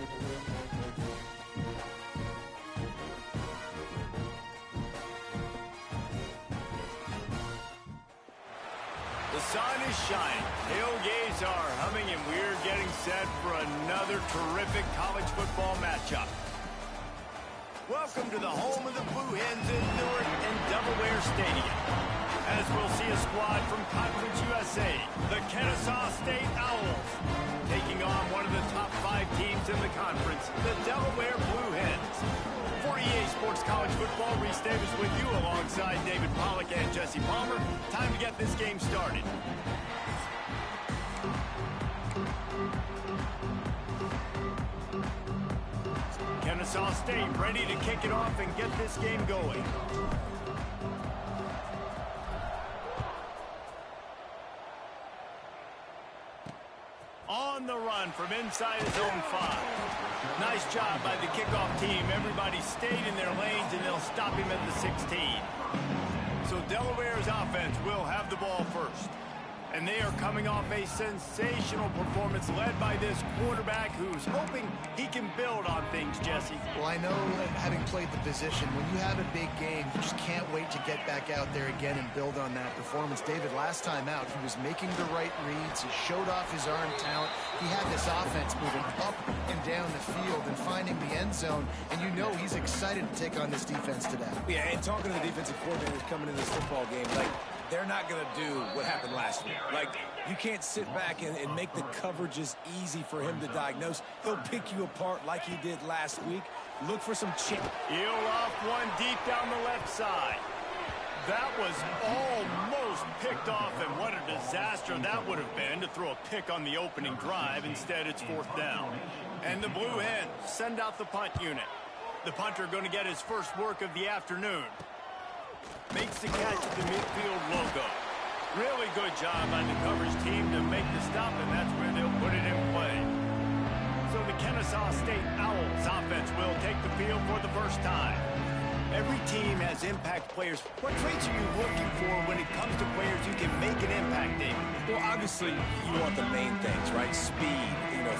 The sun is shining, tailgates are humming, and we're getting set for another terrific college football matchup. Welcome to the home of the Blue Hens in Newark and Delaware Stadium. As we'll see a squad from Conference USA, the Kennesaw State Owls, taking on one of the top 5 teams in the conference, the Delaware Blue Hens. For EA Sports College Football, Reese Davis with you alongside David Pollack and Jesse Palmer. Time to get this game started. Kennesaw State ready to kick it off and get this game going. On the run from inside his own 5. Nice job by the kickoff team. Everybody stayed in their lanes, and they'll stop him at the 16. So Delaware's offense will have the ball first. And they are coming off a sensational performance led by this quarterback who's hoping he can build on things, Jesse. Well, I know that having played the position, when you have a big game, you just can't wait to get back out there again and build on that performance. David, last time out, he was making the right reads. He showed off his arm talent. He had this offense moving up and down the field and finding the end zone. And you know he's excited to take on this defense today. Yeah, and talking to the defensive coordinators coming into this football game, like, they're not going to do what happened last week. Like, you can't sit back and make the coverages easy for him to diagnose. He'll pick you apart like he did last week. Look for some chip. He'll off one deep down the left side. That was almost picked off, and what a disaster that would have been to throw a pick on the opening drive. Instead, it's 4th down. And the Blue Hens send out the punt unit. The punter going to get his first work of the afternoon. Makes the catch at the midfield logo. Really good job by the coverage team to make the stop, and that's where they'll put it in play. So the Kennesaw State Owls offense will take the field for the first time. Every team has impact players. What traits are you looking for when it comes to players who can make an impact, David? Well, obviously, you want the main things, right? Speed,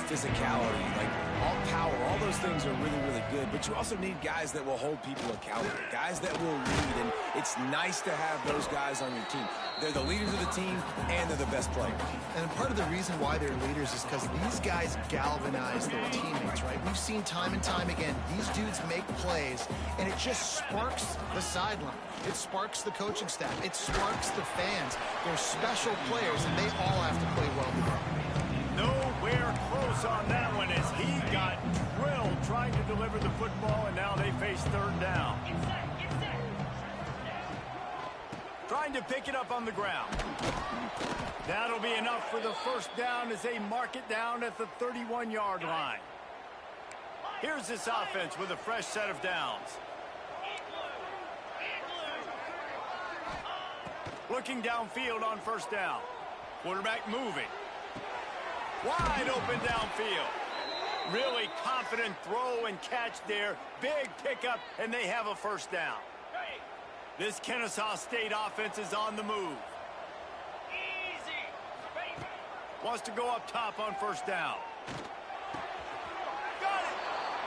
physicality, like all power, all those things are really, really good. But you also need guys that will hold people accountable, guys that will lead. And it's nice to have those guys on your team. They're the leaders of the team, and they're the best players. And part of the reason why they're leaders is because these guys galvanize their teammates, right? We've seen time and time again, these dudes make plays, and it just sparks the sideline. It sparks the coaching staff. It sparks the fans. They're special players, and they all have to play well together. Nowhere close on that one as he got drilled trying to deliver the football, and now they face 3rd down. Trying to pick it up on the ground. That'll be enough for the 1st down as they mark it down at the 31-yard line. Here's this offense with a fresh set of downs. Looking downfield on 1st down. Quarterback moving. Wide open downfield. Really confident throw and catch there. Big pickup, and they have a 1st down. This Kennesaw State offense is on the move. Wants to go up top on 1st down. Got it!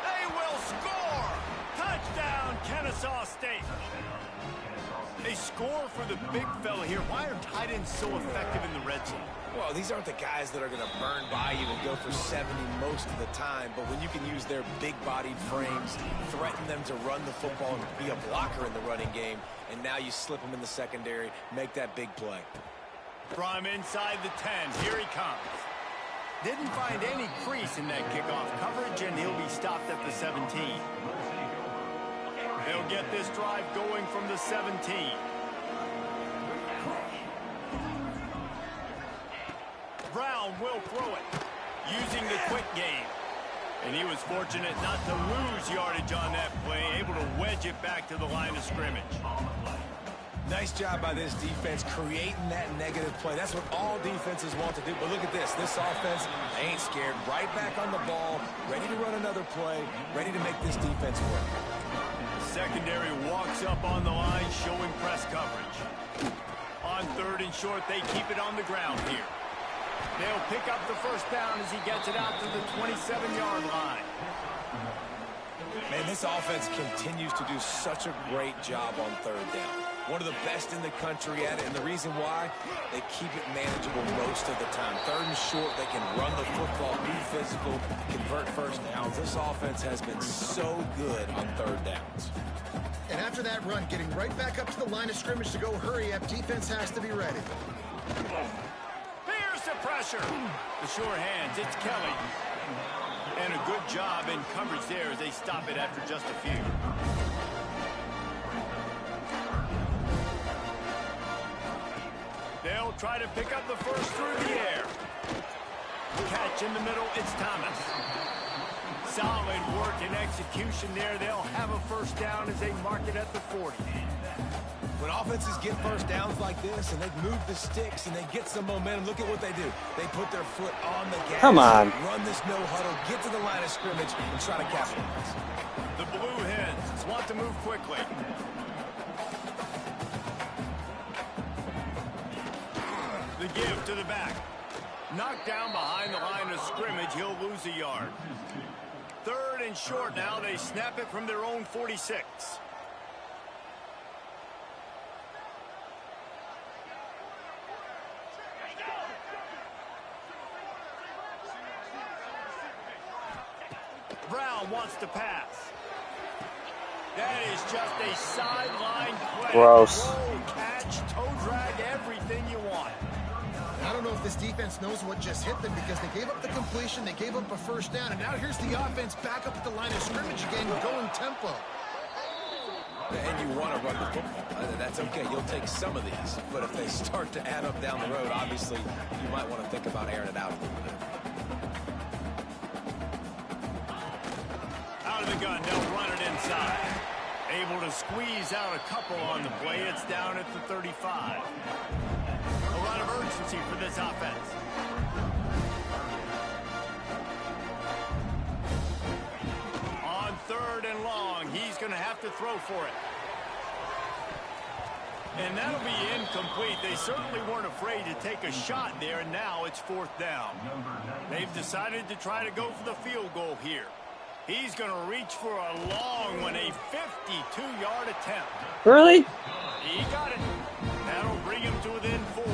They will score! Touchdown, Kennesaw State! They score for the big fella here. Why are tight ends so effective in the red zone? Well, these aren't the guys that are going to burn by you and go for 70 most of the time, but when you can use their big-bodied frames, threaten them to run the football and be a blocker in the running game, and now you slip them in the secondary, make that big play. From inside the 10, here he comes. Didn't find any crease in that kickoff coverage, and he'll be stopped at the 17. They'll get this drive going from the 17. Brown will throw it, using the quick game. And he was fortunate not to lose yardage on that play, able to wedge it back to the line of scrimmage. Nice job by this defense creating that negative play. That's what all defenses want to do. But look at this. This offense, they ain't scared. Right back on the ball, ready to run another play, ready to make this defense work. Secondary walks up on the line, showing press coverage. On 3rd and short, they keep it on the ground here. They'll pick up the first down as he gets it out to the 27-yard line. Man, this offense continues to do such a great job on third down. One of the best in the country at it, and the reason why, they keep it manageable most of the time. Third and short, they can run the football, be physical, convert first downs. This offense has been so good on third downs. And after that run, getting right back up to the line of scrimmage to go hurry up, defense has to be ready. Here's the pressure. The sure hands, it's Kelly. And a good job in coverage there as they stop it after just a few. They'll try to pick up the first through the air. Catch in the middle, it's Thomas. Solid work and execution there. They'll have a first down as they mark it at the 40. When offenses get first downs like this and they move the sticks and they get some momentum, look at what they do. They put their foot on the gas. Come on. Run this no huddle, get to the line of scrimmage, and try to capitalize. The Blue Hens want to move quickly. The give to the back. Knocked down behind the line of scrimmage. He'll lose a yard. Third and short now. They snap it from their own 46. Brown wants to pass. That is just a sideline play. Gross. Roll, catch, toe drag, everything you want. I don't know if this defense knows what just hit them because they gave up the completion, they gave up a first down, and now here's the offense back up at the line of scrimmage again, going tempo. And you want to run the football. That's okay. You'll take some of these. But if they start to add up down the road, obviously, you might want to think about airing it out a little bit. Out of the gun, they'll run it inside. Able to squeeze out a couple on the play. It's down at the 35. A lot of urgency for this offense. On third and long, he's going to have to throw for it. And that'll be incomplete. They certainly weren't afraid to take a shot there, and now it's fourth down. They've decided to try to go for the field goal here. He's going to reach for a long one, a 52-yard attempt. Really? He got it. That'll bring him to within 4.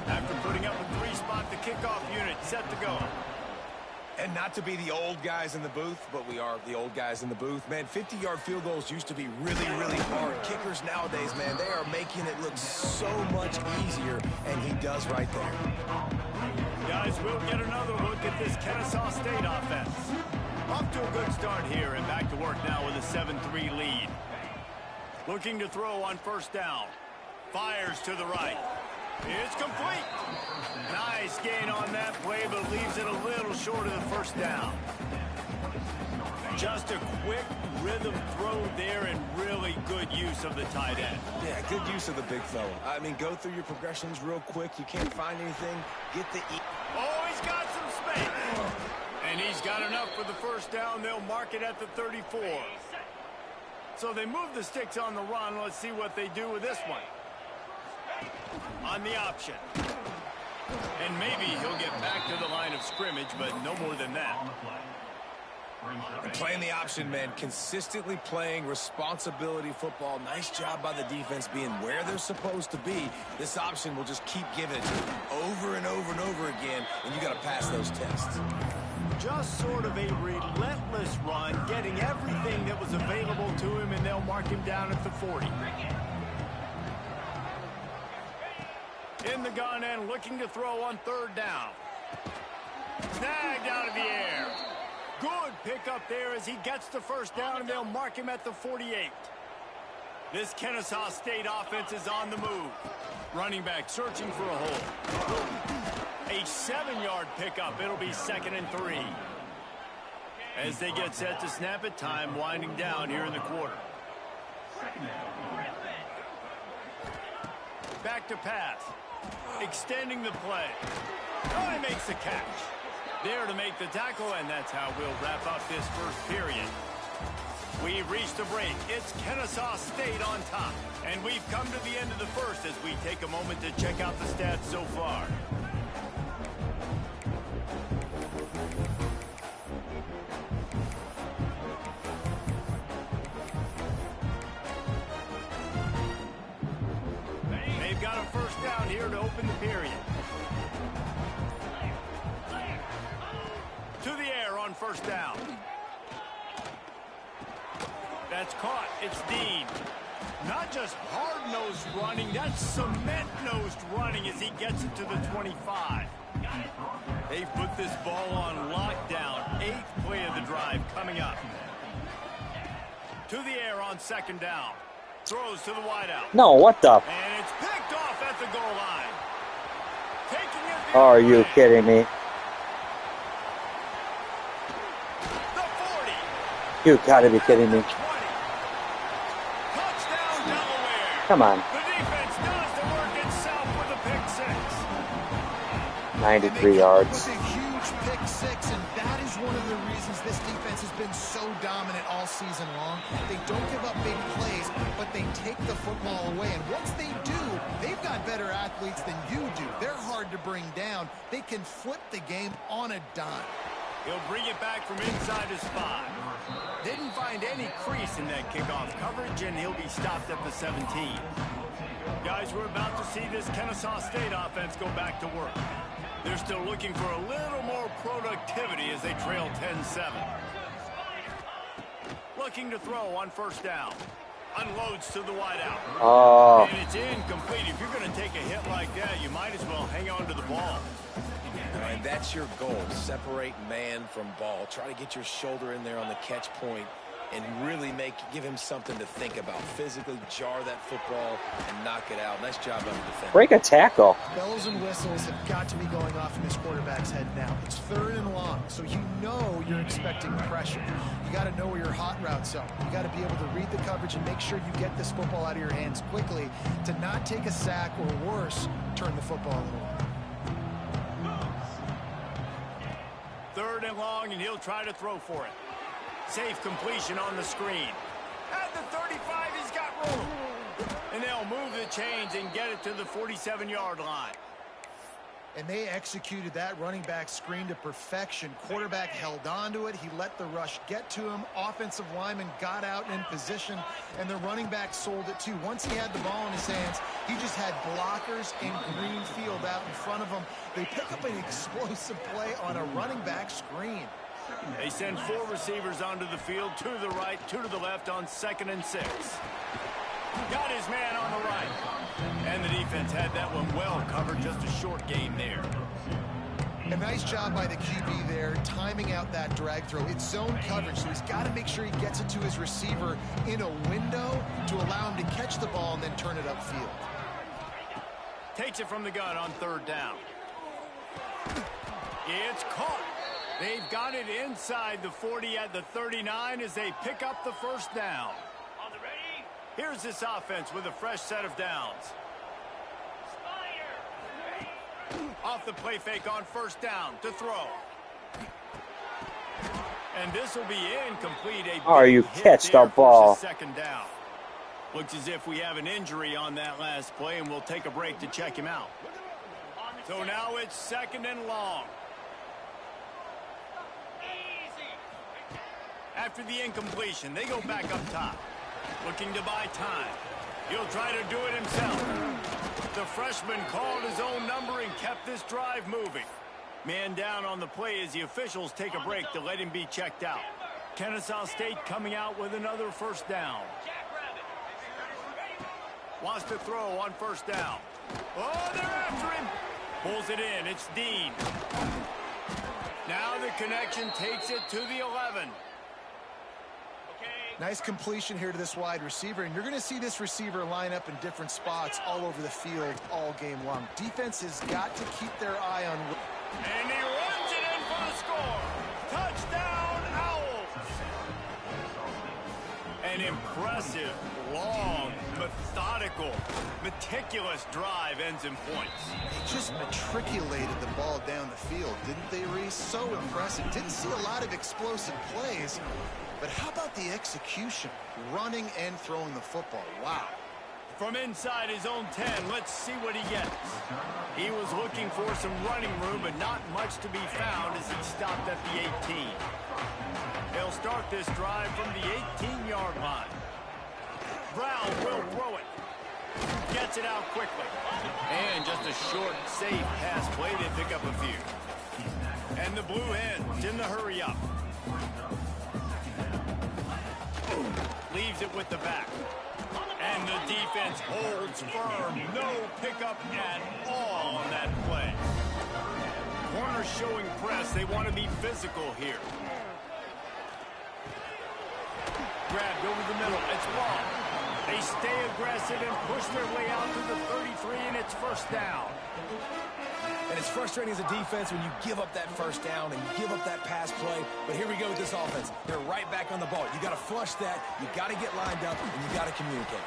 After putting up a 3-spot, the kickoff unit set to go. And not to be the old guys in the booth, but we are the old guys in the booth. Man, 50-yard field goals used to be really, really hard. Kickers nowadays, man, they are making it look so much easier, and he does right there. Guys, we'll get another look at this Kennesaw State offense. Off to a good start here and back to work now with a 7-3 lead. Looking to throw on first down. Fires to the right. It's complete. Nice gain on that play, but leaves it a little short of the first down. Just a quick rhythm throw there and really good use of the tight end. Yeah, good use of the big fella. I mean, go through your progressions real quick. You can't find anything. Get the Oh, he's got some space. And he's got enough for the first down. They'll mark it at the 34. So they move the sticks on the run. Let's see what they do with this one. On the option. And maybe he'll get back to the line of scrimmage, but no more than that. Playing the option, man. Consistently playing responsibility football. Nice job by the defense being where they're supposed to be. This option will just keep giving it to them over and over and over again, and you got to pass those tests. Just sort of a relentless run, getting everything that was available to him, and they'll mark him down at the 40. In the gun and looking to throw on third down. Snagged out of the air. Good pickup there as he gets the first down, and they'll mark him at the 48. This Kennesaw State offense is on the move. Running back searching for a hole. A 7-yard pickup. It'll be 2nd and 3. As they get set to snap it, time winding down here in the quarter. Back to pass. Extending the play. Oh, he makes the catch. There to make the tackle, and that's how we'll wrap up this first period. We've reached the break. It's Kennesaw State on top. And we've come to the end of the first as we take a moment to check out the stats so far. They've got a first down here to open the period. To the air on first down. That's caught. It's Dean. Not just hard-nosed running, that's cement-nosed running as he gets it to the 25. They've put this ball on lockdown. 8th play of the drive coming up. To the air on second down. Throws to the wideout. No, what the? And it's picked off at the goal line. Taking it. Are you kidding me? The 40. You gotta be kidding me. Touchdown, Delaware. Come on. The defense does the work itself with a pick six. 93 yards. With a huge pick six, and that is one of the reasons this defense has been so dominant all season long. They don't give up big plays, but they take the football away. And once they do, they've got better athletes than you do. They're hard to bring down. They can flip the game on a dime. He'll bring it back from inside his 5. Didn't find any crease in that kickoff coverage, and he'll be stopped at the 17. Guys, we're about to see this Kennesaw State offense go back to work. They're still looking for a little more productivity as they trail 10-7. Looking to throw on first down. Unloads to the wideout. Oh. And it's incomplete. If you're going to take a hit like that, you might as well hang on to the ball. And that's your goal. Separate man from ball. Try to get your shoulder in there on the catch point and really give him something to think about. Physically jar that football and knock it out. Nice job on the defense. Break a tackle. Bells and whistles have got to be going off in this quarterback's head now. It's 3rd and long, so you know you're expecting pressure. You got to know where your hot routes are. You got to be able to read the coverage and make sure you get this football out of your hands quickly to not take a sack or worse, turn the football over. 3rd and long, and he'll try to throw for it. Safe completion on the screen. At the 35, he's got room. And they'll move the chains and get it to the 47-yard line. And they executed that running back screen to perfection. Quarterback held on to it. He let the rush get to him. Offensive lineman got out in position, and the running back sold it too. Once he had the ball in his hands, he just had blockers in green field out in front of him. They pick up an explosive play on a running back screen. They send 4 receivers onto the field, 2 to the right, 2 to the left on 2nd and 6. Got his man on the right. And the defense had that one well covered, just a short gain there. A nice job by the QB there, timing out that drag throw. It's zone coverage, so he's got to make sure he gets it to his receiver in a window to allow him to catch the ball and then turn it upfield. Takes it from the gun on 3rd down. It's caught. They've got it inside the 40 at the 39 as they pick up the first down. On the ready. Here's this offense with a fresh set of downs. Off the play fake on first down to throw. And this will be incomplete. You catch the ball. 2nd down. Looks as if we have an injury on that last play, and we'll take a break to check him out. So now it's 2nd and long. After the incompletion, they go back up top. Looking to buy time. He'll try to do it himself. The freshman called his own number and kept this drive moving. Man down on the play as the officials take a break to let him be checked out. Kennesaw State coming out with another first down. Wants to throw on first down. Oh, they're after him. Pulls it in. It's Dean. Now the connection takes it to the 11. Nice completion here to this wide receiver, and you're going to see this receiver line up in different spots all over the field all game long. Defense has got to keep their eye on... And he runs it in for the score. Touchdown, Owls. An impressive, long, methodical, meticulous drive ends in points. They just matriculated the ball down the field, didn't they, Reese? So impressive. Didn't see a lot of explosive plays. But how about the execution? Running and throwing the football. Wow. From inside his own 10, let's see what he gets. He was looking for some running room, but not much to be found as he stopped at the 18. They'll start this drive from the 18-yard line. Brown will throw it. Gets it out quickly. And just a short, safe pass play to pick up a few. And the Blue Hens in the hurry up. Leaves it with the back. And the defense holds firm. No pickup at all on that play. Corner showing press. They want to be physical here. Grabbed over the middle. It's ball. They stay aggressive and push their way out to the 33, and it's first down. And it's frustrating as a defense when you give up that first down and you give up that pass play. But here we go with this offense. They're right back on the ball. You got to flush that. You got to get lined up, and you got to communicate.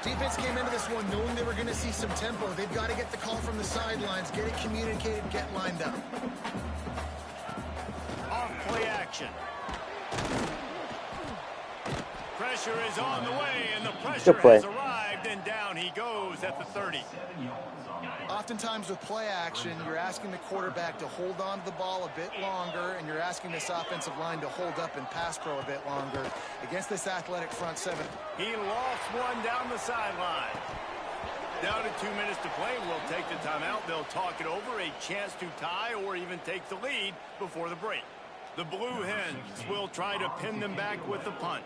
Defense came into this one knowing they were going to see some tempo. They've got to get the call from the sidelines, get it communicated, get lined up. Off play action. Pressure is on the way, and the pressure has arrived, and down he goes at the 30. Oftentimes with play action, you're asking the quarterback to hold on to the ball a bit longer, and you're asking this offensive line to hold up and pass pro a bit longer against this athletic front seven. He lofts one down the sideline. Down to 2 minutes to play. We'll take the timeout. They'll talk it over, a chance to tie or even take the lead before the break. The Blue Hens will try to pin them back with the punt.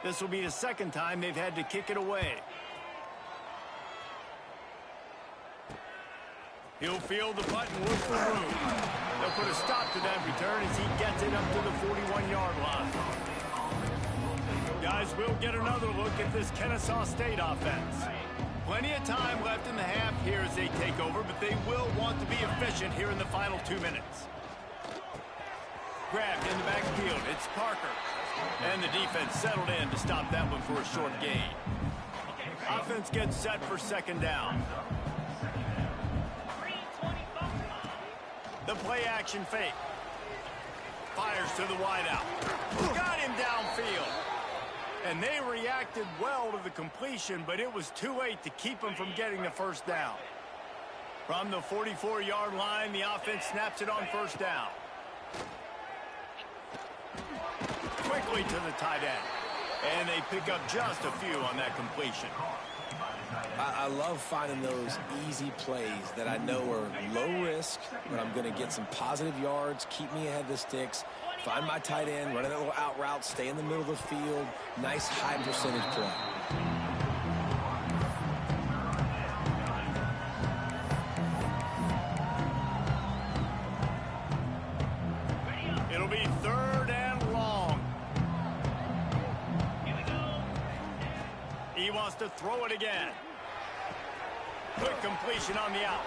This will be the second time they've had to kick it away. He'll field the punt and look for room. They'll put a stop to that return as he gets it up to the 41-yard line. Guys, we'll get another look at this Kennesaw State offense. Plenty of time left in the half here as they take over, but they will want to be efficient here in the final 2 minutes. Grabbed in the backfield. It's Parker. And the defense settled in to stop that one for a short gain. Offense gets set for second down. The play action fake. Fires to the wideout. Got him downfield. And they reacted well to the completion, but it was too late to keep him from getting the first down. From the 44-yard line, the offense snaps it on first down. Quickly to the tight end. And they pick up just a few on that completion. I love finding those easy plays that I know are low risk, but I'm going to get some positive yards, keep me ahead of the sticks, find my tight end, run a little out route, stay in the middle of the field. Nice high percentage play. It'll be third and long. He wants to throw it again. Quick completion on the out.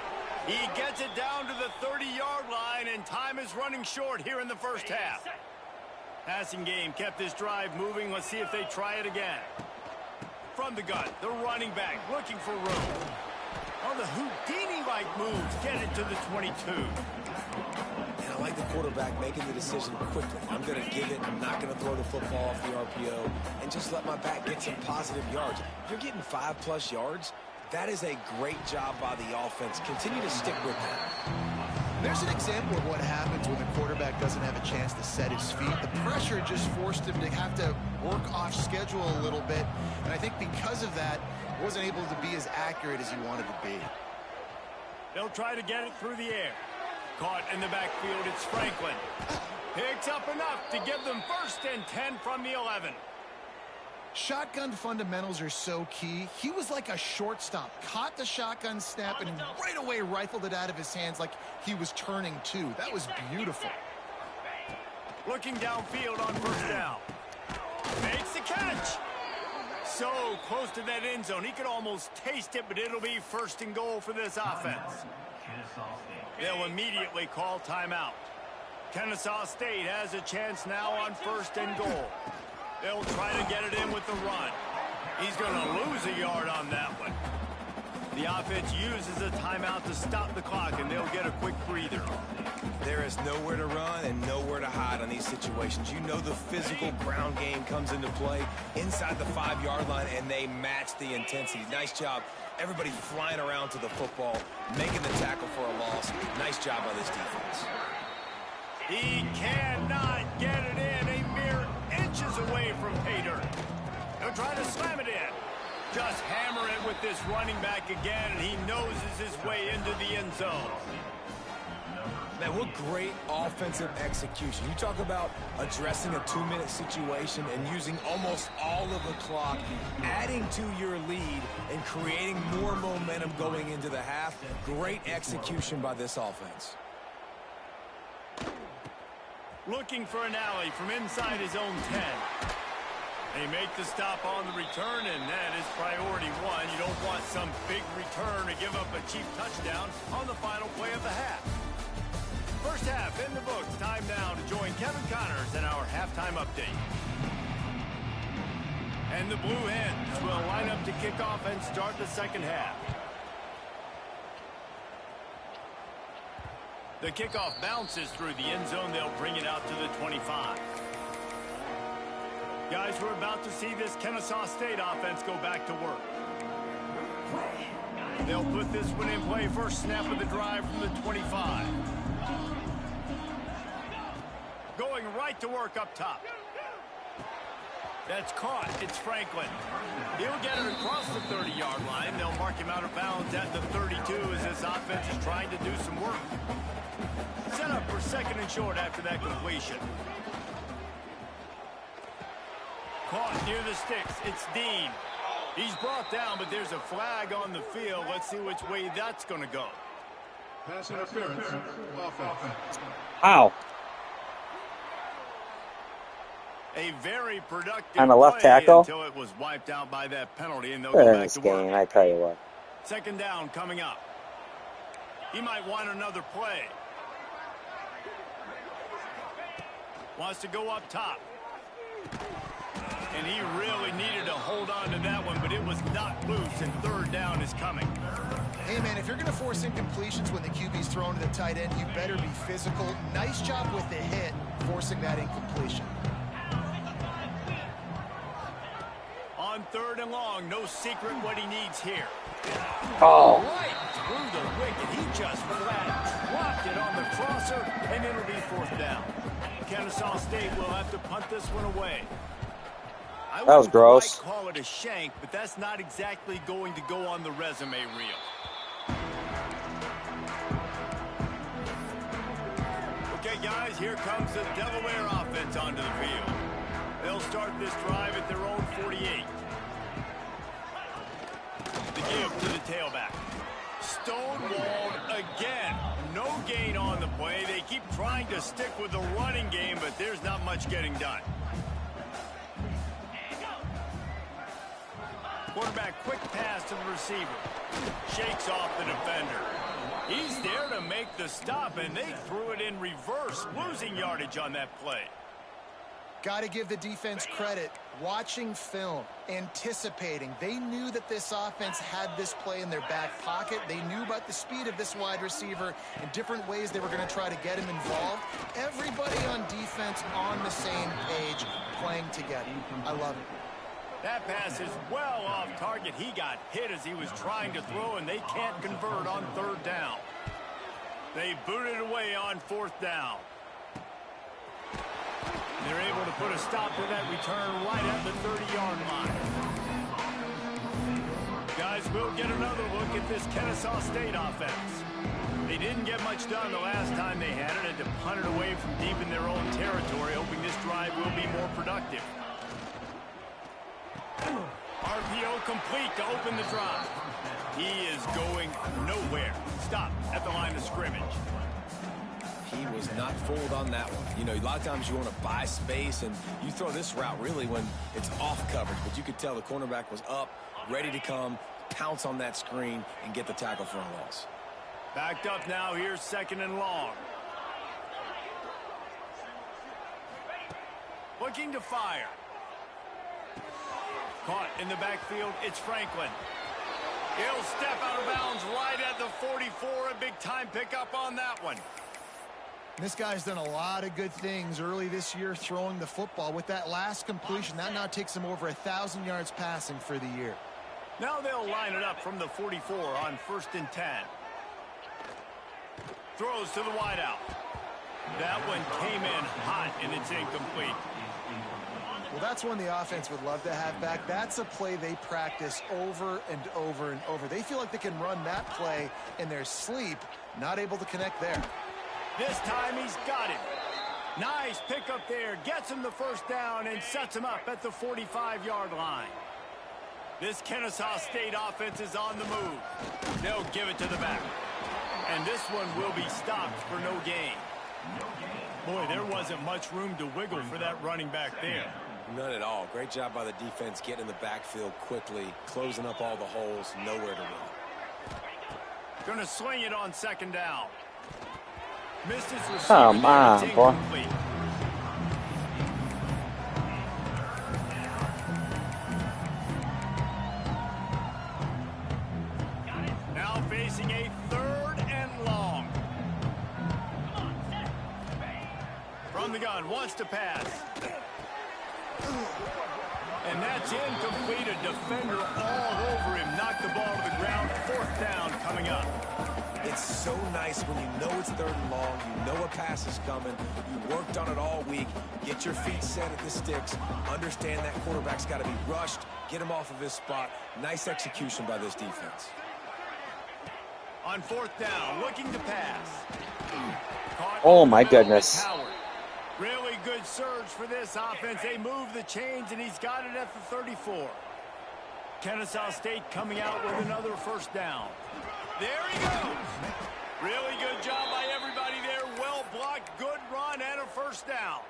He gets it down to the 30-yard line, and time is running short here in the first half. Passing game kept this drive moving. Let's see if they try it again. From the gun, the running back looking for room. Oh, the Houdini-like moves get it to the 22. And I like the quarterback making the decision quickly. I'm going to give it. I'm not going to throw the football off the RPO and just let my back get some positive yards. If you're getting 5+ yards, that is a great job by the offense. Continue to stick with that. There's an example of what happens when the quarterback doesn't have a chance to set his feet. The pressure just forced him to have to work off schedule a little bit. And I think because of that, he wasn't able to be as accurate as he wanted to be. They'll try to get it through the air. Caught in the backfield, it's Franklin. Picks up enough to give them 1st and 10 from the 11. Shotgun fundamentals are so key. He was like a shortstop, caught the shotgun snap, and right away rifled it out of his hands like he was turning two. That was beautiful. Looking downfield on first down. Makes the catch. So close to that end zone. He could almost taste it, but it'll be 1st and goal for this offense. They'll immediately call timeout. Kennesaw State has a chance now on 1st and goal. They'll try to get it in with the run. He's going to lose a yard on that one. The offense uses a timeout to stop the clock, and they'll get a quick breather. There is nowhere to run and nowhere to hide on these situations. You know the physical ground game comes into play inside the 5-yard line, and they match the intensity. Nice job. Everybody flying around to the football, making the tackle for a loss. Nice job by this defense. He cannot get it in. A mere inches away from pay dirt. He'll try to slam it in. Just hammer it with this running back again, and he noses his way into the end zone. Man, what great offensive execution. You talk about addressing a 2-minute situation and using almost all of the clock, adding to your lead and creating more momentum going into the half. Great execution by this offense. Looking for an alley from inside his own 10. They make the stop on the return, and that is priority one. You don't want some big return to give up a cheap touchdown on the final play of the half. First half in the books. Time now to join Kevin Connors in our halftime update. And the Blue Hens will line up to kick off and start the second half. The kickoff bounces through the end zone. They'll bring it out to the 25. Guys, we're about to see this Kennesaw State offense go back to work. They'll put this one in play. First snap of the drive from the 25. Going right to work up top. That's caught. It's Franklin. He'll get it across the 30-yard line. They'll mark him out of bounds at the 32 as this offense is trying to do some work. Set up for second and short after that completion. Caught near the sticks. It's Dean. He's brought down, but there's a flag on the field. Let's see which way that's going to go. Pass interference. Offense. Ow. A very productive On the left play tackle? until it was wiped out by that penalty, and they'll go back This to game, work. I tell you what. Second down coming up. He might want another play. Wants to go up top. And he really needed to hold on to that one, but it was not loose, and third down is coming. Hey, man, if you're going to force incompletions when the QB's thrown to the tight end, you better be physical. Nice job with the hit, forcing that incompletion. On third and long, no secret what he needs here. Oh. Right through the wicket. He just flat dropped it on the crosser, and it'll be fourth down. Kennesaw State will have to punt this one away. I That was gross. Quite call it a shank, but that's not exactly going to go on the resume reel. Okay, guys, here comes the Delaware offense onto the field. They'll start this drive at their own 48. The give to the tailback. Stonewalled again. No gain on the play. They keep trying to stick with the running game, but there's not much getting done. Quarterback, quick pass to the receiver. Shakes off the defender. He's there to make the stop, and they threw it in reverse, losing yardage on that play. Got to give the defense credit. Watching film, anticipating. They knew that this offense had this play in their back pocket. They knew about the speed of this wide receiver and different ways they were going to try to get him involved. Everybody on defense on the same page, playing together. I love it. That pass is well off target. He got hit as he was trying to throw, and they can't convert on third down. They boot it away on fourth down. They're able to put a stop to that return right at the 30-yard line. Guys, we'll get another look at this Kennesaw State offense. They didn't get much done the last time they had it, and to punt it away from deep in their own territory, hoping this drive will be more productive. RPO complete to open the drive. He is going nowhere. Stop at the line of scrimmage. He was not fooled on that one. You know, a lot of times you want to buy space, and you throw this route really when it's off coverage. But you could tell the cornerback was up, ready to come, pounce on that screen, and get the tackle for a loss. Backed up now. Here's second and long. Looking to fire. Caught in the backfield. It's Franklin. He'll step out of bounds right at the 44. A big-time pickup on that one. This guy's done a lot of good things early this year throwing the football. With that last completion, that now takes him over 1,000 yards passing for the year. Now they'll line it up from the 44 on 1st and 10. Throws to the wideout. That one came in hot, and it's incomplete. Well, that's one the offense would love to have back. That's a play they practice over and over and over. They feel like they can run that play in their sleep, not able to connect there. This time he's got him. Nice pickup there. Gets him the first down and sets him up at the 45-yard line. This Kennesaw State offense is on the move. They'll give it to the back. And this one will be stopped for no gain. Boy, there wasn't much room to wiggle for that running back there. None at all. Great job by the defense getting in the backfield quickly, closing up all the holes, nowhere to run. Gonna swing it on second down. Missed his receiver. Come on, boy. Now facing a 3rd and long. From the gun, wants to pass. And that's incomplete. A defender all over him. Knocked the ball to the ground. 4th down coming up. It's so nice when you know it's 3rd and long, you know a pass is coming, you worked on it all week, get your feet set at the sticks, understand that quarterback's got to be rushed, get him off of his spot. Nice execution by this defense. On 4th down, looking to pass. Caught Oh, my goodness. Really good surge for this offense. They move the chains, and he's got it at the 34. Kennesaw State coming out with another 1st down. There he goes. Really good job by everybody there. Well blocked, good run, and a 1st down.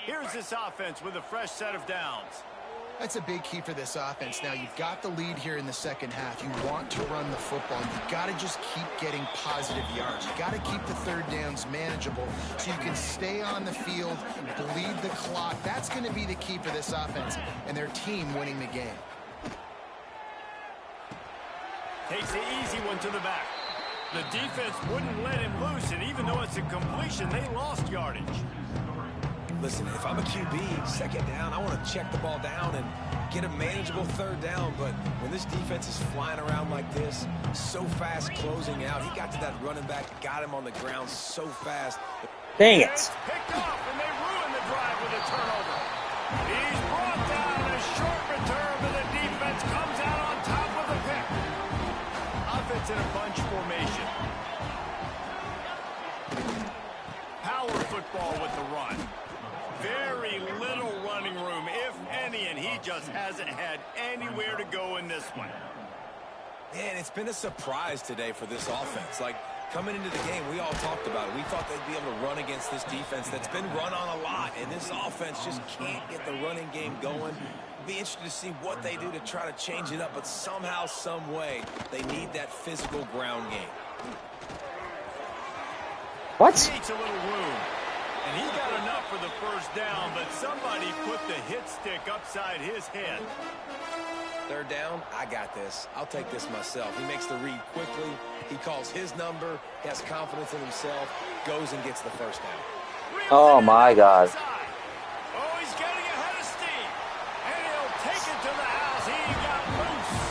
Here's this offense with a fresh set of downs. That's a big key for this offense. Now, you've got the lead here in the second half. You want to run the football. You've got to just keep getting positive yards. You've got to keep the 3rd downs manageable so you can stay on the field, bleed the clock. That's going to be the key for this offense and their team winning the game. Takes the easy one to the back. The defense wouldn't let him loose, and even though it's a completion, they lost yardage. Listen, if I'm a QB, 2nd down, I want to check the ball down and get a manageable 3rd down. But when this defense is flying around like this, so fast closing out, he got to that running back, got him on the ground so fast. Dang it. It's picked off, and they ruin the drive with a turnover. He's brought down a short return, but the defense comes out on top of the pick. Offense in a bunch formation. Power football with the run. Very little running room, if any, and he just hasn't had anywhere to go in this one. Man, it's been a surprise today for this offense. Like, coming into the game, we all talked about it. We thought they'd be able to run against this defense that's been run on a lot, and this offense just can't get the running game going. Be interested to see what they do to try to change it up, but somehow, some way, they need that physical ground game. What? Needs a little room. And he got enough for the 1st down, but somebody put the hit stick upside his head. 3rd down, I got this. I'll take this myself. He makes the read quickly. He calls his number. He has confidence in himself. Goes and gets the 1st down. Oh, my God. Oh, he's getting ahead of steam. And he'll take it to the house. He got loose.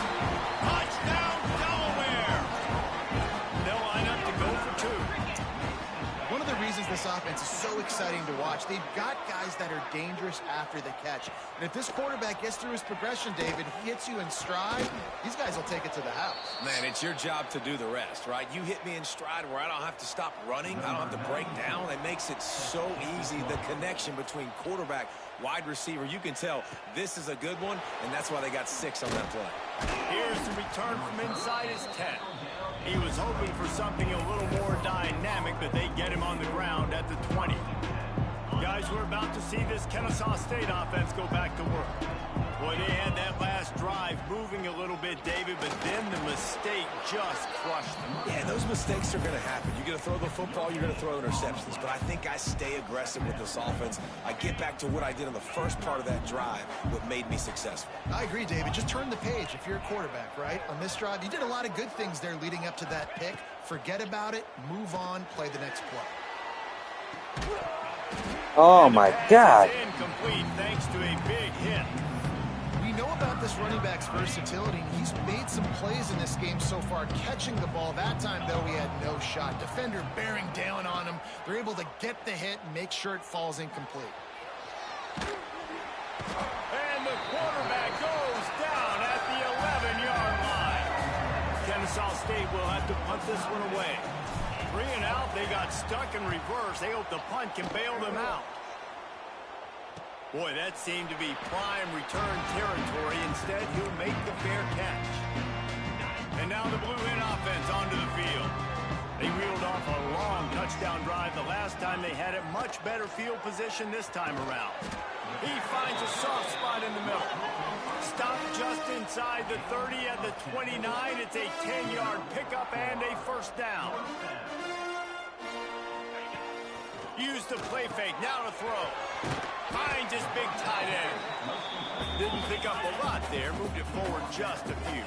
Touchdown, Delaware. They'll line up to go for 2. One of the reasons this offense is so exciting to watch, they've got guys that are dangerous after the catch. And if this quarterback gets through his progression, David, he hits you in stride, these guys will take it to the house. Man, it's your job to do the rest, right? You hit me in stride where I don't have to stop running. I don't have to break down. It makes it so easy. The connection between quarterback, wide receiver, you can tell this is a good one, and that's why they got 6 on that play. Here's the return from inside his 10. He was hoping for something a little more dynamic, but they get him on the ground at the 20. Guys, we're about to see this Kennesaw State offense go back to work. Boy, they had that last drive moving a little bit, David, but then the mistake just crushed them. Yeah, those mistakes are going to happen. You're going to throw the football, you're going to throw interceptions. But I think I stay aggressive with this offense. I get back to what I did in the first part of that drive, what made me successful. I agree, David. Just turn the page if you're a quarterback, right? On this drive, you did a lot of good things there leading up to that pick. Forget about it, move on, play the next play. Oh, my God. Incomplete thanks to a big hit. We know about this running back's versatility. He's made some plays in this game so far, catching the ball. That time, though, he had no shot. Defender bearing down on him. They're able to get the hit and make sure it falls incomplete. And the quarterback goes down at the 11-yard line. Kennesaw State will have to punt this one away. 3 and out, they got stuck in reverse. They hope the punt can bail them out. Boy, that seemed to be prime return territory. Instead, he'll make the fair catch. And now the Blue Hen offense onto the field. They reeled off a long touchdown drive the last time they had it. Much better field position this time around. He finds a soft spot in the middle. Stopped just inside the 30 at the 29. It's a 10-yard pickup and a first down. Use the play fake. Now to throw. Finds his big tight end. Didn't pick up a lot there. Moved it forward just a few.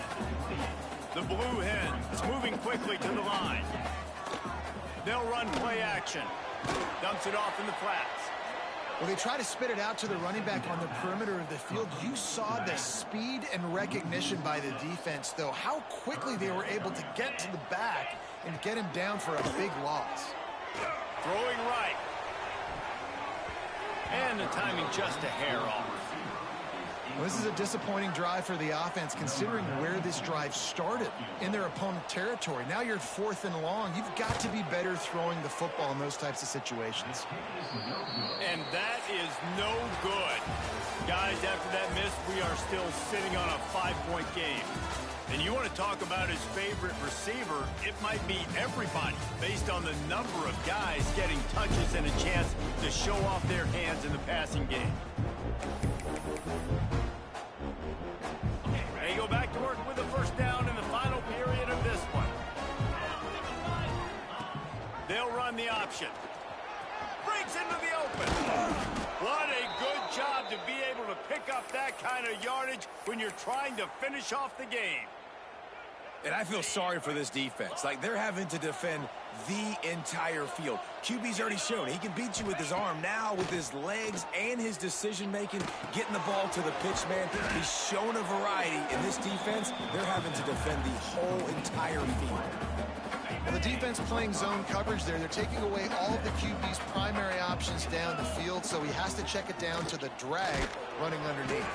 The Blue Hens moving quickly to the line. They'll run play action. Dumps it off in the flats. Well, they try to spit it out to the running back on the perimeter of the field. You saw the speed and recognition by the defense, though. How quickly they were able to get to the back and get him down for a big loss. Throwing right. And the timing just a hair off. Well, this is a disappointing drive for the offense, considering where this drive started in their opponent territory. Now you're 4th and long. You've got to be better throwing the football in those types of situations. And that is no good. Guys, after that miss, we are still sitting on a 5-point game. And you want to talk about his favorite receiver, it might be everybody, based on the number of guys getting touches and a chance to show off their hands in the passing game. They go back to work with a first down in the final period of this one. They'll run the option. Breaks into the open. What a good job to be able to pick up that kind of yardage when you're trying to finish off the game. And I feel sorry for this defense. Like, they're having to defend the entire field. QB's already shown he can beat you with his arm. Now, with his legs and his decision-making, getting the ball to the pitch, man, he's shown a variety. In this defense, they're having to defend the whole entire field. Well, the defense playing zone coverage there. They're taking away all of the QB's primary options down the field, so he has to check it down to the drag running underneath.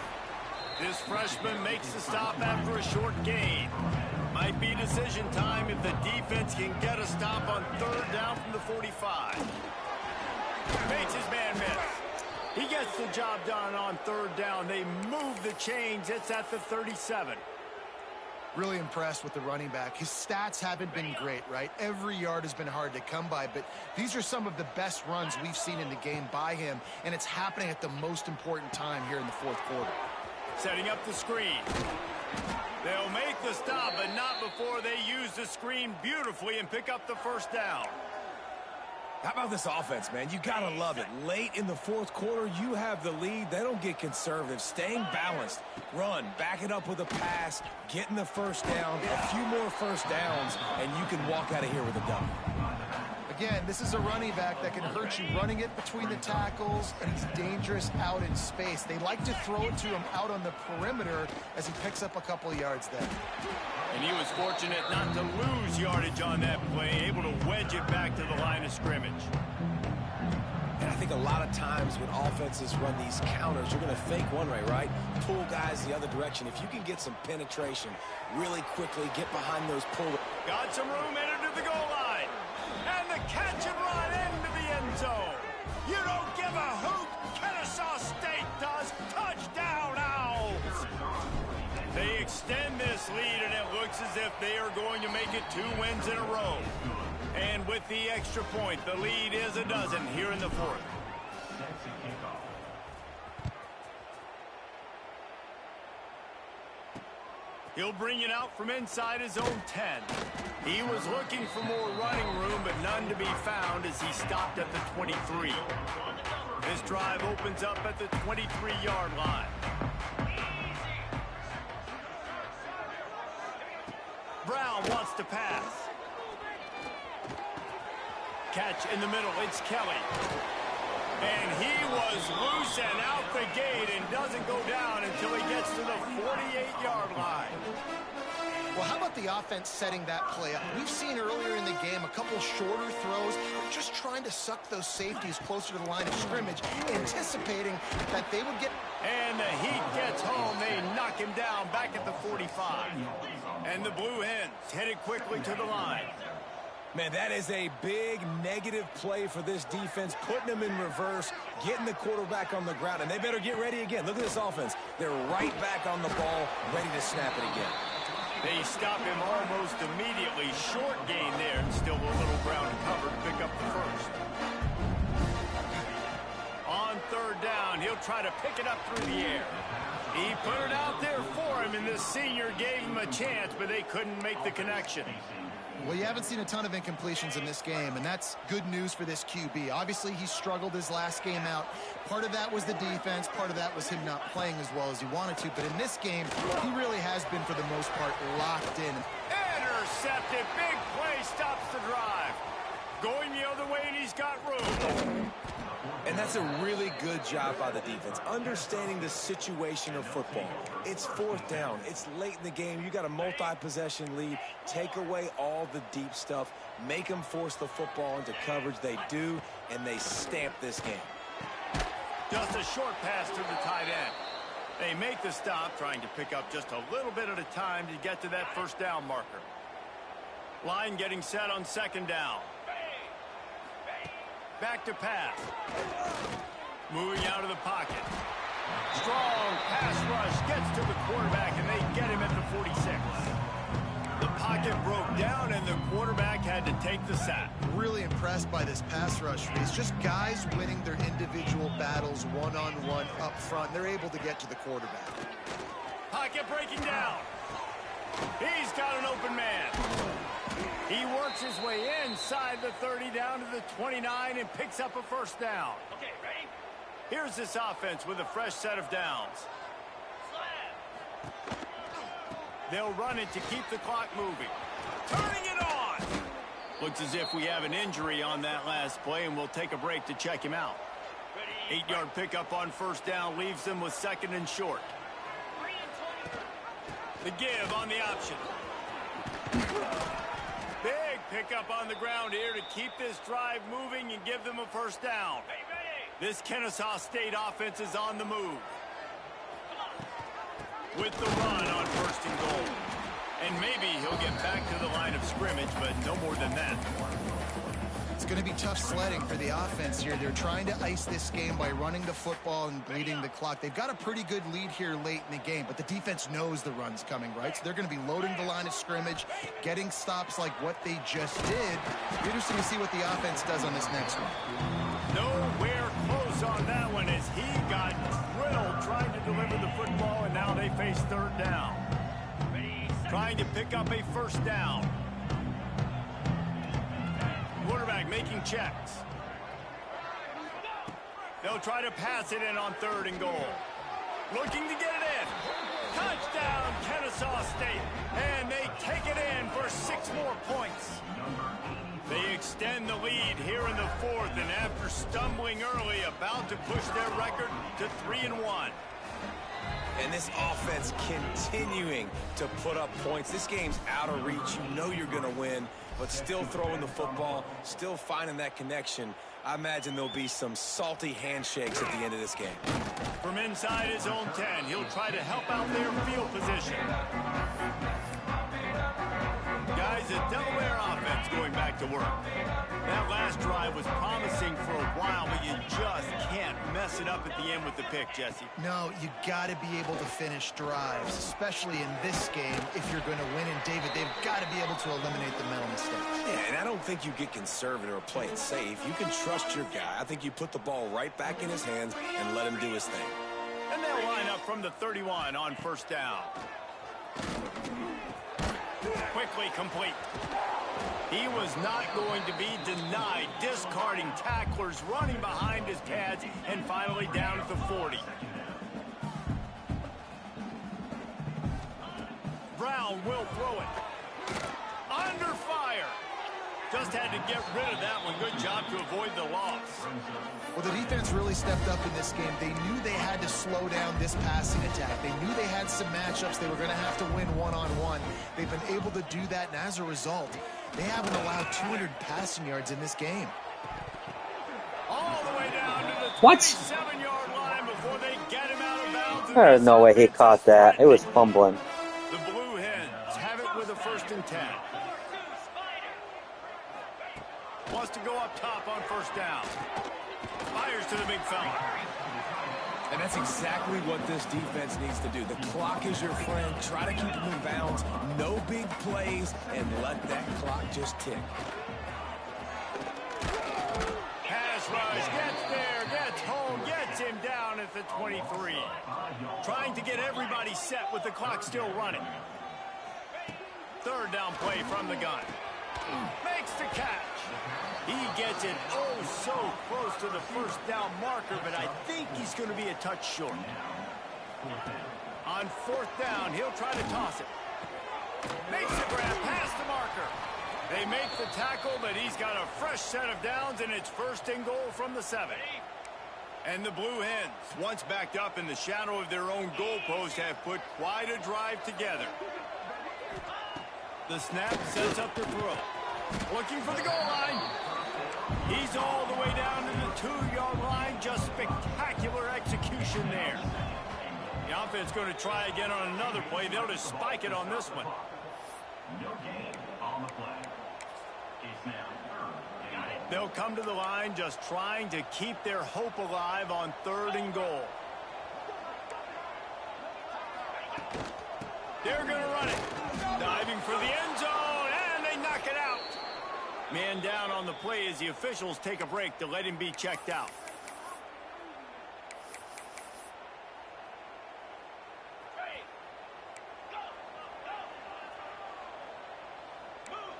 This freshman makes the stop after a short gain. Might be decision time if the defense can get a stop on 3rd down from the 45. Makes his man miss. He gets the job done on 3rd down. They move the chains. It's at the 37. Really impressed with the running back. His stats haven't been great, right? Every yard has been hard to come by, but these are some of the best runs we've seen in the game by him, and it's happening at the most important time here in the 4th quarter. Setting up the screen. They'll make the stop, but not before they use the screen beautifully and pick up the first down. How about this offense, man? You got to love it. Late in the 4th quarter, you have the lead. They don't get conservative. Staying balanced. Run, back it up with a pass, getting the first down, a few more first downs, and you can walk out of here with a W. Again, this is a running back that can hurt you running it between the tackles, and he's dangerous out in space. They like to throw it to him out on the perimeter as he picks up a couple of yards there. And he was fortunate not to lose yardage on that play, able to wedge it back to the line of scrimmage. And I think a lot of times when offenses run these counters, you're going to fake one way, right? Pull guys the other direction. If you can get some penetration really quickly, get behind those pull. Got some room headed to the goal line. And the catch and run into the end zone. You don't give a hoot. Kennesaw State does. Touchdown, Owls. They extend this lead, and it looks as if they are going to make it 2 wins in a row. And with the extra point, the lead is a dozen here in the 4th. He'll bring it out from inside his own 10. He was looking for more running room, but none to be found as he stopped at the 23. This drive opens up at the 23-yard line. Brown wants to pass. Catch in the middle, it's Kelly. And he was loose and out the gate and doesn't go down until he gets to the 48-yard line. Well, how about the offense setting that play up? We've seen earlier in the game a couple shorter throws, just trying to suck those safeties closer to the line of scrimmage, anticipating that they would get... And the Heat gets home. They knock him down back at the 45. And the Blue Hens headed quickly to the line. Man, that is a big negative play for this defense, putting them in reverse, getting the quarterback on the ground, and they better get ready again. Look at this offense. They're right back on the ball, ready to snap it again. They stop him almost immediately. Short gain there, and still a little ground to cover to pick up the first. On third down, he'll try to pick it up through the air. He put it out there for him, and the senior gave him a chance, but they couldn't make the connection. Well, you haven't seen a ton of incompletions in this game, and that's good news for this QB. Obviously, he struggled his last game out. Part of that was the defense. Part of that was him not playing as well as he wanted to. But in this game, he really has been, for the most part, locked in. Intercepted. Big play stops the drive. Going the other way, and he's got room. And that's a really good job by the defense, understanding the situation of football. It's fourth down. It's late in the game. You got a multi-possession lead. Take away all the deep stuff. Make them force the football into coverage. They do, and they stamp this game. Just a short pass to the tight end. They make the stop, trying to pick up just a little bit at a time to get to that first down marker. Line getting set on second down. Back to pass. Moving out of the pocket. Strong pass rush gets to the quarterback, and they get him at the 46. The pocket broke down, and the quarterback had to take the sack. Really impressed by this pass rush. It's just guys winning their individual battles one-on-one up front. They're able to get to the quarterback. Pocket breaking down. He's got an open man. He works his way inside the 30 down to the 29 and picks up a first down. Okay, ready? Here's this offense with a fresh set of downs. They'll run it to keep the clock moving. Turning it on! Looks as if we have an injury on that last play, and we'll take a break to check him out. 8-yard pickup on first down leaves them with second and short. The give on the option. Big pickup on the ground here to keep this drive moving and give them a first down. This Kennesaw State offense is on the move. With the run on first and goal. And maybe he'll get back to the line of scrimmage, but no more than that. It's going to be tough sledding for the offense here. They're trying to ice this game by running the football and bleeding the clock. They've got a pretty good lead here late in the game, but the defense knows the run's coming, right? So they're going to be loading the line of scrimmage, getting stops like what they just did. Interesting to see what the offense does on this next one. Nowhere close on that one as he got drilled trying to deliver the football, and now they face third down. Trying to pick up a first down. Quarterback making checks. They'll try to pass it in on third and goal. Looking to get it in. Touchdown, Kennesaw State. And they take it in for 6 more points. They extend the lead here in the fourth, and after stumbling early, about to push their record to 3-1. And this offense continuing to put up points. This game's out of reach. You know you're going to win, but still throwing the football, still finding that connection. I imagine there'll be some salty handshakes at the end of this game. From inside his own 10, he'll try to help out their field position. Guys, the Delaware offense going back to work. That last drive was promising for a while, but you just can't mess it up at the end with the pick, Jesse. No, you got to be able to finish drives, especially in this game if you're going to win. And, David, they've got to be able to eliminate the mental mistakes. Yeah, and I don't think you get conservative or play it safe. You can trust your guy. I think you put the ball right back in his hands and let him do his thing. And they'll line up from the 31 on first down. Quickly complete. He was not going to be denied, discarding tacklers, running behind his pads, and finally down at the 40. Brown will throw it. Under fire. Just had to get rid of that one. Good job to avoid the loss. Well, the defense really stepped up in this game. They knew they had to slow down this passing attack. They knew they had some matchups they were going to have to win one-on-one. They've been able to do that, and as a result, they haven't allowed 200 passing yards in this game. All the way down to the What? 27-yard line before they get him out of bounds. There's no way he caught that. It was fumbling. The Blue Hens have it with a 1st and 10. Wants to go up top on 1st down. Fires to the big fella. And that's exactly what this defense needs to do. The clock is your friend. Try to keep them in bounds. No big plays, and let that clock just tick. Pass rush, gets there, gets home, gets him down at the 23. Trying to get everybody set with the clock still running. 3rd down play from the gun. Makes the catch. He gets it oh so close to the 1st down marker, but I think he's going to be a touch short. On 4th down, he'll try to toss it. Makes the grab past the marker. They make the tackle, but he's got a fresh set of downs, and it's 1st and goal from the 7. And the Blue Hens, once backed up in the shadow of their own goalpost, have put quite a drive together. The snap sets up the throw. Looking for the goal line. He's all the way down to the 2-yard line. Just spectacular execution there. The offense going to try again on another play. They'll just spike it on this one. They'll come to the line just trying to keep their hope alive on 3rd and goal. They're going to run it. Diving for the end zone, and they knock it out. Man down on the play as the officials take a break to let him be checked out.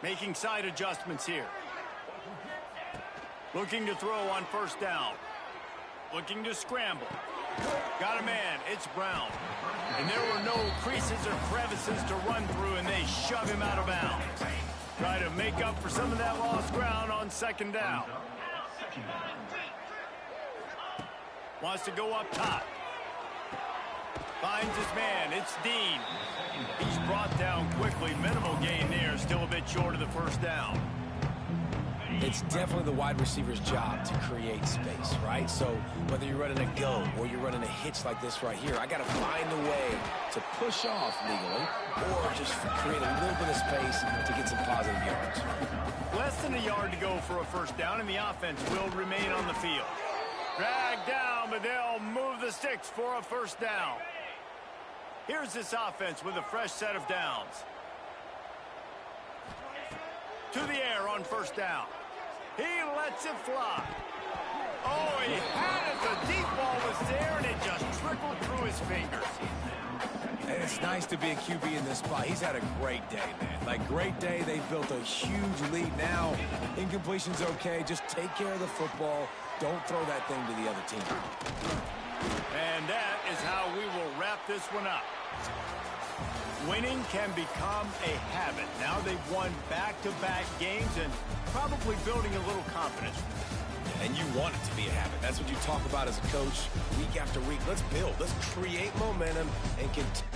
Making side adjustments here. Looking to throw on 1st down. Looking to scramble. Got a man. It's Brown. And there were no creases or crevices to run through, and they shove him out of bounds. Try to make up for some of that lost ground on 2nd down. Wants to go up top. Finds his man. It's Dean. He's brought down quickly. Minimal gain there. Still a bit short of the 1st down. It's definitely the wide receiver's job to create space, right? So whether you're running a go or you're running a hitch like this right here, I got to find a way to push off legally or just create a little bit of space to get some positive yards. Less than a yard to go for a 1st down, and the offense will remain on the field. Dragged down, but they'll move the sticks for a 1st down. Here's this offense with a fresh set of downs. To the air on 1st down. He lets it fly. Oh, he had it. The deep ball was there, and it just trickled through his fingers. And it's nice to be a QB in this spot. He's had a great day, man. Like, great day. They built a huge lead. Now, incompletion's okay. Just take care of the football. Don't throw that thing to the other team. And that is how we will wrap this one up. Winning can become a habit. Now they've won back-to-back games and probably building a little confidence. And you want it to be a habit. That's what you talk about as a coach week after week. Let's build. Let's create momentum and continue.